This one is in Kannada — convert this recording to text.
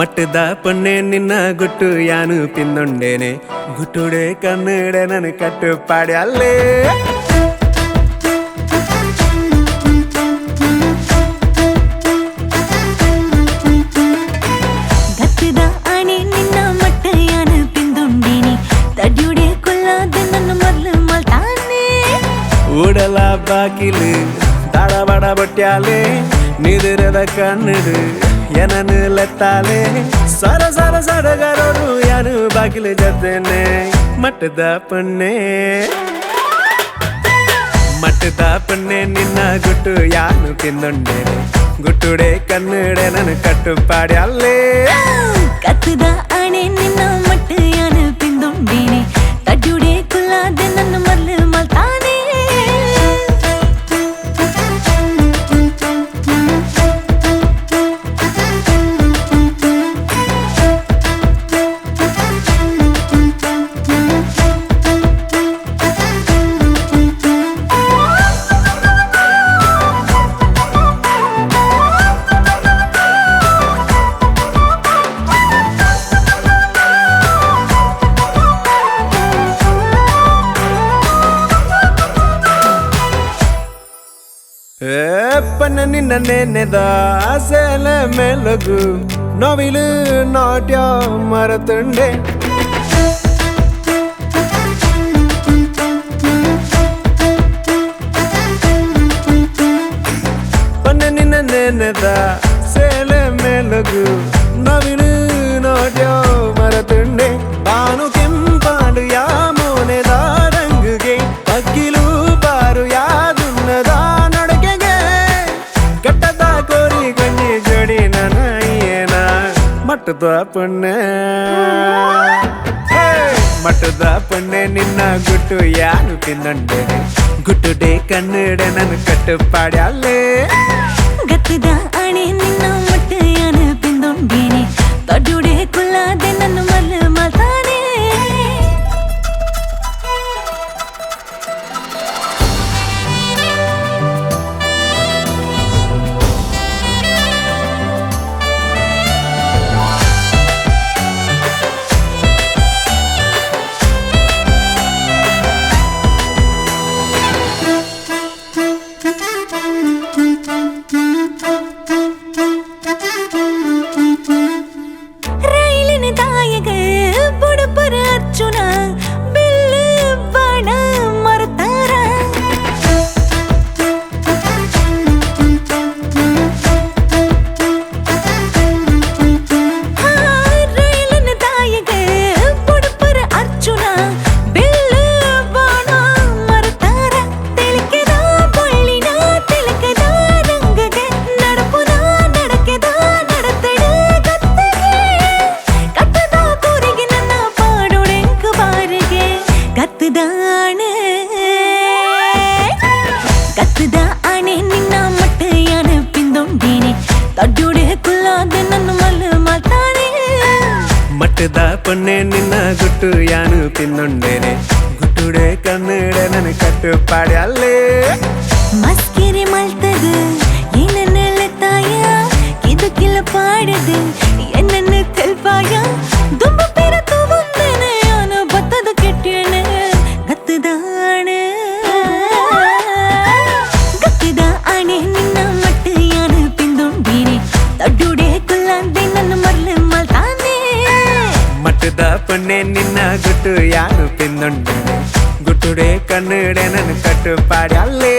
ಮಟ್ಟದ ಪೊನ್ನೆ ನಿನ್ನ ಗುಟ್ಟು ಯಾನು ಪಿನ್ನೊಂಡೇನೆ ಗುಟ್ಟುಡೆ ಕನ್ನಡ ನನ್ನ ಕಟ್ಟು ಪಾಡಿ ಅಲ್ಲೇ ಗತ್ತದ ಆಣೆ ನಿನ್ನ ಮಟ್ಟ ಯಾನು ಪಿಂದೊಂಡೇನೆ ತಡ್ಯುಡೆ ಕೊಲ್ಲಾದ ನನ್ನ ಮೊದಲು ಮಲ್ತಾನೆ ಊಡಲ ಬಾಕಿಲು ದಾಡ ಬಡ ಬಟ್ಯಾಲೆ ನಿದಿರದ ಕನ್ನಡು ಏನನು ಲೆತ್ತಾಲೆ ಸರ ಸರ ಸಡಗರೋಡು ಯಾನು ಬಾಗಿಲು ಜದ್ದೇನೆ ಮಟ್ಟದ ಪೊನ್ನೆ ನಿನ್ನ ಗುಟ್ಟು ಯಾನು ಪಿಂದೊಂಡೇನೆ ಗುಟ್ಟುಡೆ ಕನ್ನಡ ನನ್ನ ಕಟ್ಟು ಪಾಡಿ ಅಲ್ಲೇ ಗತ್ತದ ಆಣೆ ನಿನ್ನ ಮಟ್ಟ ಯಾನು ಪಿಂದೊಂಡೇನೆ ತಡ್ಯುಡೆ ಕೊಲ್ಲಾದ ನನ್ನ ಮೊದಲು ಮಲ್ತಾನೆ ಪನ್ನ ನಿನ್ನ ನೆನೆದ ಆಸೆಲ ಮೆಲಗು ನೋವಿಲು ನಾಟ್ಯ ಮರತುಂಡೆ ಪನ್ನ ನಿನ್ನ ನೆನೆದ ಸೇಲೆ ಮೆಲಗು ನೋವಿಲು ನಾಟ್ಯ ಮರತುಂಡೆ ಬಾನು ಕೆಂಪಾಡು ಯಾ ಮೋನೆದ ರಂಗುಗೆ ಅಕ್ಕಿಲು ಬಾರು ಯಾದುನ್ನದ ಮಟ್ಟದ ಪೊನ್ನೆ ನಿನ್ನ ಗುಟ್ಟು ಯಾನು ಪಿನ್ನೊಂಡೇನೆ ಗುಟ್ಟುಡೆ ಕನ್ನಡ ನನ್ನ ಕಟ್ಟು ಪಾಡಿ ಅಲ್ಲೇ ಗತ್ತದ ಆಣೆ ನಿನ್ನ ಮಟ್ಟ ಯಾನು ಪಿಂದೊಂಡೇನೆ ತಡ್ಯುಡೆ ಕೊಲ್ಲಾದ ನನ್ನ ಮೊದಲು ಮಲ್ತಾನೆ ಗತ್ತದ ಆಣೆ ನಿನ್ನ ಮಟ್ಟ ಯಾನು ಪಿಂದೊಂಡೇನೆ ತಡ್ಯುಡೆ ಕೊಲ್ಲಾದ ನನ್ನ ಮೊದಲು ಮಲ್ತಾನೆ ಮಟ್ಟದ ಪೊನ್ನೆ ನಿನ್ನ ಗುಟ್ಟು ಯಾನು ಪಿನ್ನೊಂಡೇನೆ ಗುಟ್ಟುಡೆ ಕನ್ನಡ ನನ್ನ ಕಟ್ಟು ಪಾಡಿ ಅಲ್ಲೇ ಮಸ್ಕಿರಿ ಮಲ್ತದು ಏನನ್ನ ತಾಯ ಇದು ಕಿಲ ಪಾಡದು ಏನನ್ನ ತೆಲ್ಪಾಯ ದುಂಬ ಪೇರತು ಬಂದನೆ ಯಾನು ಬತ್ತದ ಕೆಟ್ಟೇನೆ ಗತ್ತದ ಆಣೆ ನಿನ್ನ ಮಟ್ಟ ಯಾನು ಪಿಂದೊಂಡೇನೆ ತಡ್ಯುಡೆ ಕೊಲ್ಲಾದ ನನ್ನ ಮೊದಲು ಮಲ್ತಾನೆ ಮಟ್ಟದ ಪೊನ್ನೆ ನಿನ್ನ ಗುಟ್ಟು ಯಾನು ಪಿನ್ನೊಂಡೇನೆ ಗುಟ್ಟುಡೆ ಕನ್ನಡ ನನ್ನ ಕಟ್ಟು ಪಾಡಿ ಅಲ್ಲೇ